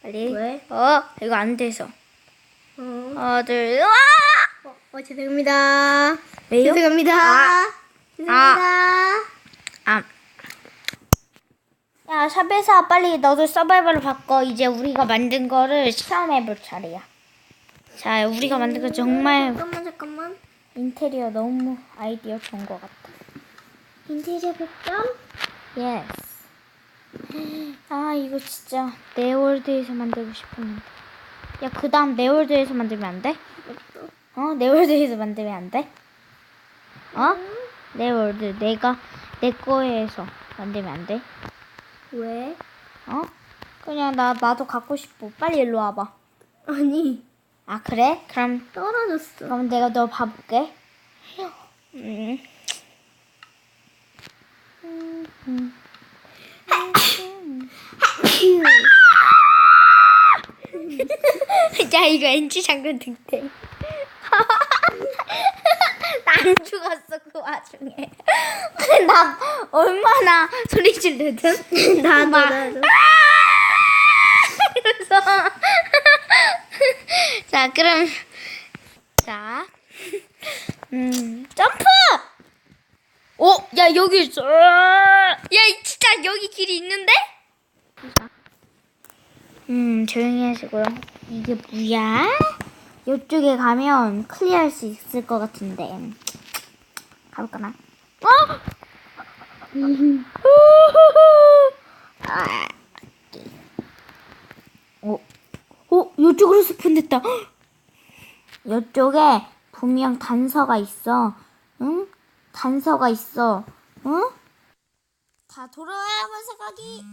빨리. 왜? 이거 안 돼서. 어. 하나, 둘, 와! 죄송합니다. 왜요? 죄송합니다. 죄송합니다. 야, 샵에서 빨리 너도 서바이벌로 바꿔. 이제 우리가 만든 거를 시험해볼 차례야. 자, 우리가 만든 거 정말 잠깐만. 인테리어 너무 아이디어 좋은 것 같아. 인테리어 100점? 예스. 이거 진짜 내 월드에서 만들고 싶었는데. 야, 그 다음 내 월드에서 만들면 안 돼? 내 월드에서 만들면 안 돼? 내 월드 내가 내 거에서 만들면 안 돼? 왜? 그냥 나도 갖고 싶어. 빨리 일로 와봐. 아니, 그래? 그럼 떨어졌어. 내가 너 봐볼게. 야, 이거 NG 장군 등대. 난 죽었어 그 와중에. 나 얼마나 소리 지르든. 나도. 그래서 자, 그럼 점프. 야, 여기 있어. 야, 진짜 여기 길이 있는데? 조용히 하시고요. 이게 뭐야? 이쪽에 가면 클리어할 수 있을 것 같은데. 가볼까나? 이쪽으로 스폰됐다. 이쪽에 분명 단서가 있어. 응? 단서가 있어. 응? 다 돌아와야만 생각이.